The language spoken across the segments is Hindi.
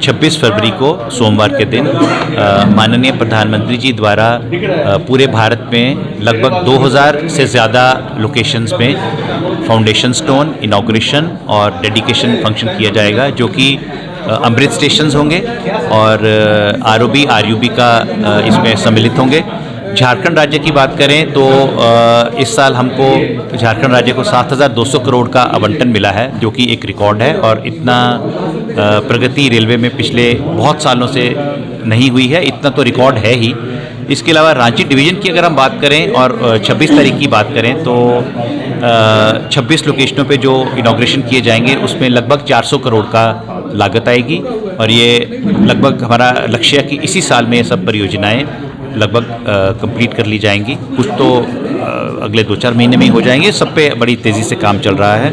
26 फरवरी को सोमवार के दिन माननीय प्रधानमंत्री जी द्वारा पूरे भारत में लगभग 2000 से ज़्यादा लोकेशंस में फाउंडेशन स्टोन, इनॉग्रेशन और डेडिकेशन फंक्शन किया जाएगा, जो कि अमृत स्टेशंस होंगे और आरओबी आरयूबी का इसमें सम्मिलित होंगे। झारखंड राज्य की बात करें तो इस साल हमको झारखंड राज्य को 7200 करोड़ का आवंटन मिला है, जो कि एक रिकॉर्ड है और इतना प्रगति रेलवे में पिछले बहुत सालों से नहीं हुई है, इतना तो रिकॉर्ड है ही। इसके अलावा रांची डिवीज़न की अगर हम बात करें और 26 तारीख की बात करें तो 26 लोकेशनों पे जो इनॉग्रेशन किए जाएंगे उसमें लगभग 400 करोड़ का लागत आएगी और ये लगभग हमारा लक्ष्य है कि इसी साल में ये सब परियोजनाएं लगभग कंप्लीट कर ली जाएंगी। कुछ तो अगले 2-4 महीने में ही हो जाएंगे। सब पे बड़ी तेज़ी से काम चल रहा है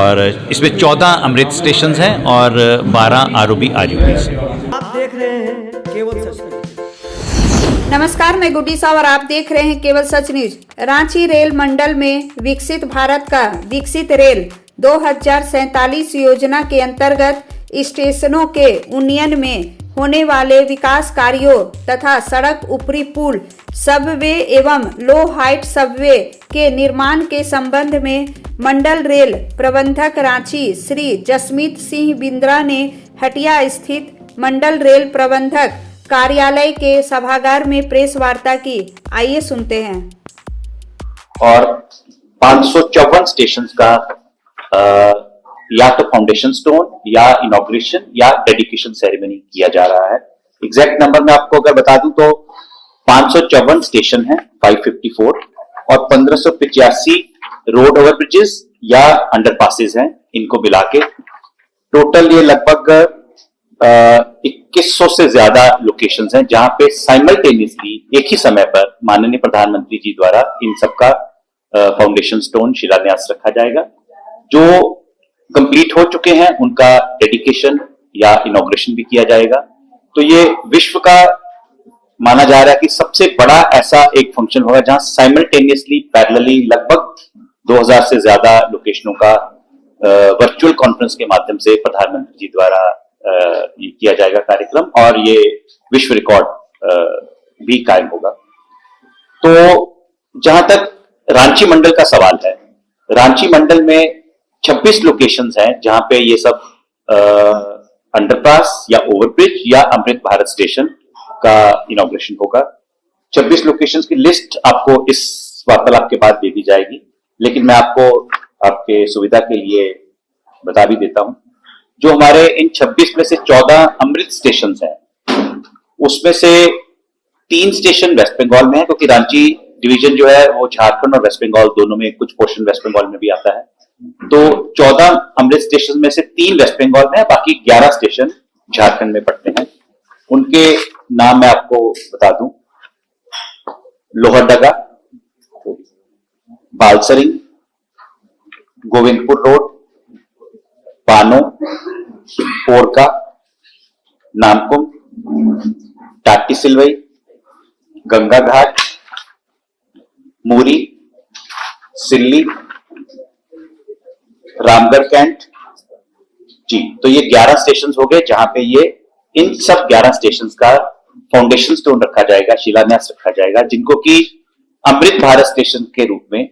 और इसमें 14 अमृत स्टेशंस हैं और 12 आरओबी आरयूबीज़ हैं। आप देख रहे हैं केवल सच न्यूज। नमस्कार, मैं गुड्डी साहब और आप देख रहे हैं केवल सच न्यूज। रांची रेल मंडल में विकसित भारत का विकसित रेल 2047 योजना के अंतर्गत स्टेशनों के उन्नयन में होने वाले विकास कार्यों तथा सड़क, ऊपरी पुल, सबवे एवं लो हाइट सबवे के निर्माण के संबंध में मंडल रेल प्रबंधक रांची श्री जसमीत सिंह बिंद्रा ने हटिया स्थित मंडल रेल प्रबंधक कार्यालय के सभागार में प्रेस वार्ता की। आइए सुनते हैं। और 554 स्टेशन का या तो फाउंडेशन स्टोन या इनॉग्रेशन या डेडिकेशन सेरेमनी किया जा रहा है। एग्जैक्ट नंबर में आपको अगर बता दूं तो 554 स्टेशन है, 554, और 1585 रोड ओवर ब्रिजेस या अंडरपासेस हैं। इनको मिला के टोटल ये लगभग 2100 से ज्यादा लोकेशंस हैं, जहां पे साइमल्टेनियसली एक ही समय पर माननीय प्रधानमंत्री जी द्वारा इन सबका फाउंडेशन स्टोन शिलान्यास रखा जाएगा। जो कंप्लीट हो चुके हैं उनका डेडिकेशन या इनॉग्रेशन भी किया जाएगा। तो ये विश्व का माना जा रहा है कि सबसे बड़ा ऐसा एक फंक्शन होगा जहां साइमल्टेनियसली पैरेलली लगभग 2000 से ज्यादा लोकेशनों का वर्चुअल कॉन्फ्रेंस के माध्यम से प्रधानमंत्री जी द्वारा ये किया जाएगा कार्यक्रम, और ये विश्व रिकॉर्ड भी कायम होगा। तो जहां तक रांची मंडल का सवाल है, रांची मंडल में 26 लोकेशंस हैं जहां पे ये सब अंडरपास या ओवरब्रिज या अमृत भारत स्टेशन का इनॉग्रेशन होगा। 26 लोकेशंस की लिस्ट आपको इस वार्तालाप के बाद दे दी जाएगी, लेकिन मैं आपको आपके सुविधा के लिए बता भी देता हूं। जो हमारे इन 26 में से 14 अमृत स्टेशन हैं, उसमें से 3 स्टेशन वेस्ट बंगाल में है, क्योंकि रांची डिवीजन जो है वो झारखंड और वेस्ट बंगाल दोनों में, कुछ पोर्शन वेस्ट बंगाल में भी आता है। तो 14 अमृत स्टेशन में से 3 वेस्ट बंगाल में है, बाकी 11 स्टेशन झारखंड में पड़ते हैं। उनके नाम मैं आपको बता दूं: लोहरदगा, बालसरिंग, गोविंदपुर रोड, पानो, पोरका, नामकुम, टाटी सिलवई, गंगा घाट, मूरी, सिल्ली, रामगढ़ कैंट जी। तो ये 11 स्टेशन हो गए जहां पे ये इन सब 11 स्टेशन का फाउंडेशन स्टोन रखा जाएगा, शिलान्यास रखा जाएगा, जिनको कि अमृत भारत स्टेशन के रूप में,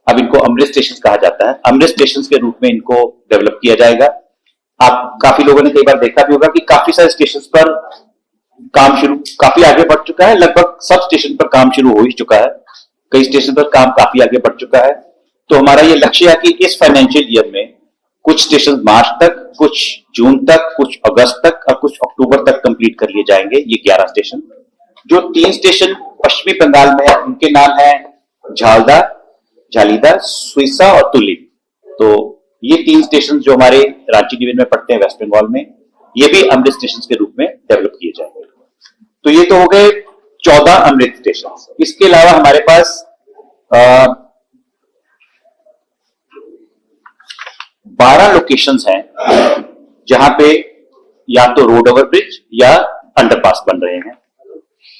अब इनको अमृत स्टेशन कहा जाता है, अमृत स्टेशन के रूप में इनको डेवलप किया जाएगा। आप काफी लोगों ने कई बार देखा भी होगा कि काफी सारे स्टेशन पर काम शुरू काफी आगे बढ़ चुका है, लगभग सब स्टेशन पर काम शुरू हो ही चुका है, कई स्टेशन पर काम काफी आगे बढ़ चुका है। तो हमारा ये लक्ष्य है कि इस फाइनेंशियल ईयर में कुछ स्टेशन मार्च तक, कुछ जून तक, कुछ अगस्त तक और कुछ अक्टूबर तक कंप्लीट कर लिए जाएंगे ये 11 स्टेशन। जो 3 स्टेशन पश्चिमी बंगाल में है उनके नाम है झालदा, झालीदा, सुइसा और तुलिप। तो ये 3 स्टेशन जो हमारे रांची डिवीजन में पड़ते हैं वेस्ट बंगाल में, ये भी अमृत स्टेशन के रूप में डेवलप किए जाएंगे। तो ये तो हो गए 14 अमृत स्टेशन। इसके अलावा हमारे पास 12 लोकेशंस हैं जहां पे या तो रोड ओवर ब्रिज या अंडरपास बन रहे हैं।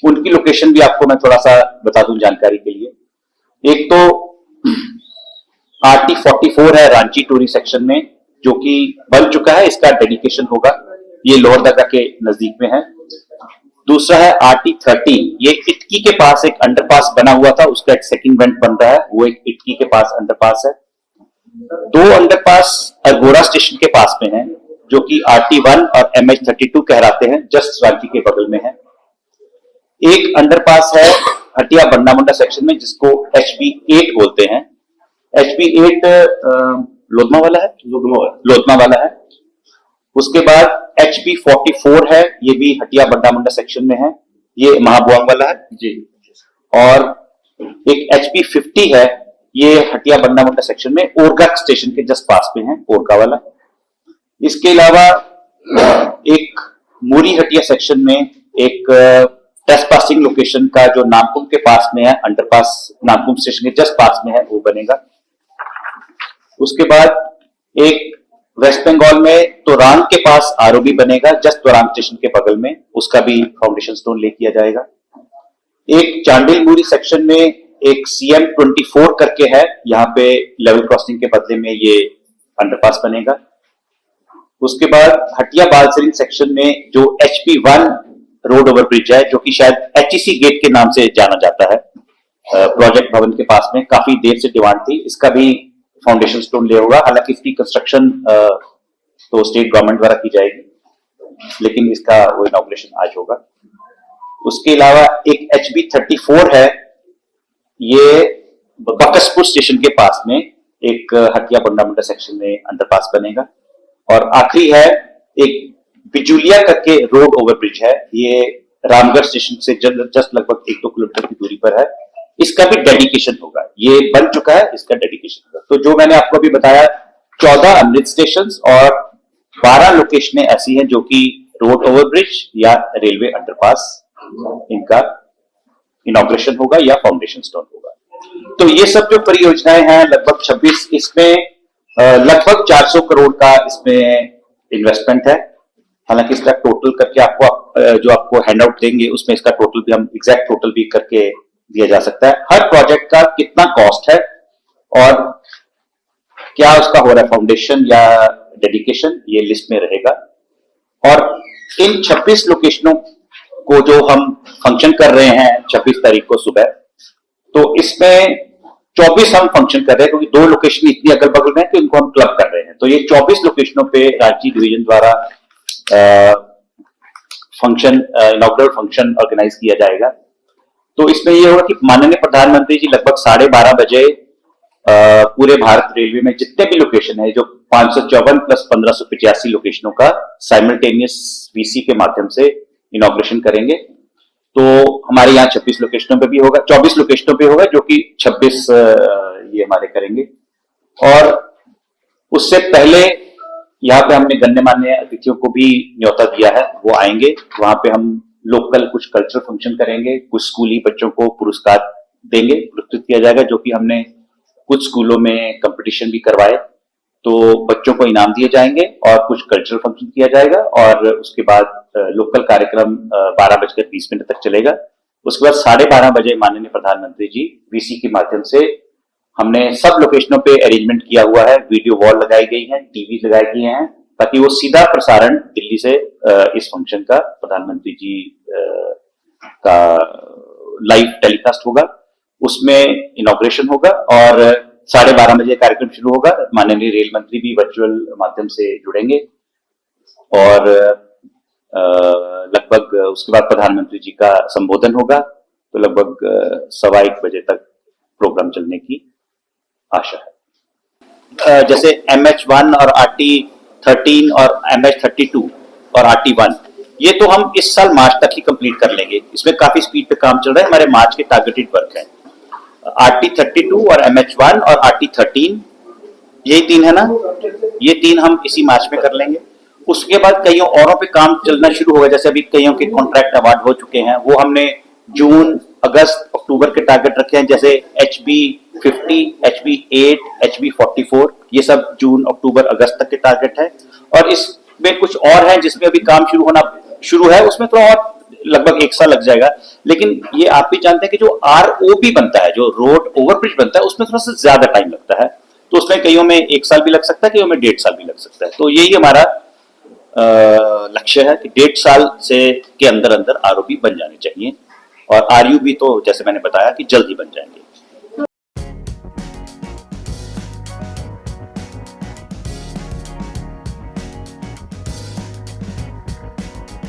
उनकी लोकेशन भी आपको मैं थोड़ा सा बता दूं जानकारी के लिए। एक तो RT44 है रांची टोरी सेक्शन में, जो कि बन चुका है, इसका डेडिकेशन होगा। ये लोहरदगा के नजदीक में है। दूसरा है RT13, ये इटकी के पास एक अंडरपास बना हुआ था, उसका एक सेकंड वेंट बन रहा है, वो एक इटकी के पास अंडरपास है। 2 अंडरपास अगोड़ा स्टेशन के पास में है, जो कि RT1 और MH32 कहलाते हैं, जस्ट रांची के बगल में है। एक अंडरपास है हटिया बंडा मुंडा सेक्शन में, जिसको HB8 बोलते हैं। HB8 लोधमा वाला है, लोधमा वाला है। उसके बाद HB44 है, ये भी हटिया बंडा मुंडा सेक्शन में है, ये महाबुआंग वाला है जी। और एक HB50 है, ये हटिया बंडा मुंडा सेक्शन में ओरगा स्टेशन के जस्ट पास में है, ओरगा वाला। इसके अलावा एक मूरी हटिया सेक्शन में एक टेस्ट पासिंग लोकेशन का जो नामकुम के पास में है, अंडरपास नामकुम स्टेशन के जस्ट पास में है, वो बनेगा। उसके बाद एक वेस्ट बंगाल में तोरांग के पास ROB बनेगा, जस्ट तोरांग स्टेशन के बगल में, उसका भी फाउंडेशन स्टोन ले किया जाएगा। एक चांडिल मूरी सेक्शन में एक CM24 करके है, यहाँ पे लेवल क्रॉसिंग के बदले में ये अंडरपास बनेगा। उसके बाद हटिया बालसरिंग सेक्शन में जो HP1 रोड ओवर ब्रिज है, जो कि शायद HEC गेट के नाम से जाना जाता है, प्रोजेक्ट भवन के पास में, काफी देर से डिमांड थी, इसका भी फाउंडेशन स्टोन ले होगा। हालांकि इसकी कंस्ट्रक्शन तो स्टेट गवर्नमेंट द्वारा की जाएगी, लेकिन इसका वो इनॉग्रेशन आज होगा। उसके अलावा एक HB34 है, ये बकसपुर स्टेशन के पास में एक हटिया बंडा मुंडा सेक्शन में अंडरपास बनेगा। और आखिरी है एक बिजुलिया करके रोड ओवर ब्रिज है, ये रामगढ़ स्टेशन से जस्ट लगभग 1-2 किलोमीटर की दूरी पर है, इसका भी डेडिकेशन होगा। ये बन चुका है, इसका डेडिकेशन होगा। तो जो मैंने आपको अभी बताया, 14 अमृत स्टेशन और 12 लोकेशनें ऐसी हैं जो कि रोड ओवर ब्रिज या रेलवे अंडरपास, इनका इनॉग्रेशन होगा या फाउंडेशन स्टोन होगा। तो ये सब जो परियोजनाएं हैं लगभग 26, इसमें लगभग 400 करोड़ का इसमें इन्वेस्टमेंट है। हालांकि इसका टोटल करके आपको हैंडआउट देंगे, उसमें इसका टोटल भी हम एग्जैक्ट टोटल भी करके दिया जा सकता है। हर प्रोजेक्ट का कितना कॉस्ट है और क्या उसका हो रहा है फाउंडेशन या डेडिकेशन, ये लिस्ट में रहेगा। और इन 26 लोकेशनों को जो हम फंक्शन कर रहे हैं 26 तारीख को सुबह, तो इसमें 24 हम फंक्शन कर रहे हैं, क्योंकि 2 लोकेशन इतनी अगल बगल में है कि इनको हम क्लब कर रहे हैं। तो ये 24 लोकेशनों पे रांची डिवीजन द्वारा फंक्शन, इनॉग्रेल फंक्शन ऑर्गेनाइज किया जाएगा। तो इसमें यह होगा कि माननीय प्रधानमंत्री जी लगभग 12:30 बजे पूरे भारत रेलवे में जितने भी लोकेशन है, जो 554 प्लस 1585 लोकेशनों का साइमल्टेनियस VC के माध्यम से इनॉग्रेशन करेंगे। तो हमारे यहाँ 26 लोकेशनों पे भी होगा, 24 लोकेशनों पे होगा, जो कि 26 ये हमारे करेंगे। और उससे पहले यहाँ पे हमने गण्यमान्य अतिथियों को भी न्योता दिया है, वो आएंगे। वहां पे हम लोकल कुछ कल्चरल फंक्शन करेंगे, कुछ स्कूली बच्चों को पुरस्कार देंगे, पुरस्कृत किया जाएगा, जो कि हमने कुछ स्कूलों में कंपटीशन भी करवाए, तो बच्चों को इनाम दिए जाएंगे और कुछ कल्चरल फंक्शन किया जाएगा। और उसके बाद लोकल कार्यक्रम 12:20 तक चलेगा। उसके बाद 12:30 बजे माननीय प्रधानमंत्री जी VC के माध्यम से हमने सब लोकेशनों पे अरेंजमेंट किया हुआ है, वीडियो वॉल लगाई गई है, टीवी लगाए गए हैं, ताकि वो सीधा प्रसारण दिल्ली से इस फंक्शन का प्रधानमंत्री जी का लाइव टेलीकास्ट होगा, उसमें इनॉग्रेशन होगा। और 12:30 बजे कार्यक्रम शुरू होगा। माननीय रेल मंत्री भी वर्चुअल माध्यम से जुड़ेंगे और लगभग उसके बाद प्रधानमंत्री जी का संबोधन होगा। तो लगभग 1:15 बजे तक प्रोग्राम चलने की आशा है। जैसे MH1 और RT13 और MH32 और RT1, ये तो हम इस साल मार्च तक ही कंप्लीट कर लेंगे। इसमें काफी स्पीड पे काम चल रहा है, हमारे मार्च के टारगेटेड वर्क है। RT32 और MH1 और RT13, यही 3 है ना, ये 3 हम इसी मार्च में कर लेंगे। उसके बाद कईयों औरों पे काम चलना शुरू होगा, जैसे अभी कईयों के कॉन्ट्रैक्ट अवार्ड हो चुके हैं, वो हमने जून, अगस्त, अक्टूबर के टारगेट रखे हैं। जैसे HB50, HB8, HB44, ये सब जून, अक्टूबर, अगस्त तक के टारगेट है। और इसमें कुछ और है जिसमें अभी काम शुरू है, उसमें थोड़ा और लगभग 1 साल लग जाएगा। लेकिन ये आप भी जानते हैं कि जो ROB बनता है, जो रोड ओवरब्रिज बनता है, उसमें थोड़ा सा ज्यादा टाइम लगता है। तो उसमें कईयों में 1 साल भी लग सकता है, कईयों में 1.5 साल भी लग सकता है। तो यही हमारा लक्ष्य है कि 1.5 साल से के अंदर अंदर आरओबी बन जाने चाहिए, और आरयूबी तो जैसे मैंने बताया कि जल्द ही बन जाएंगे।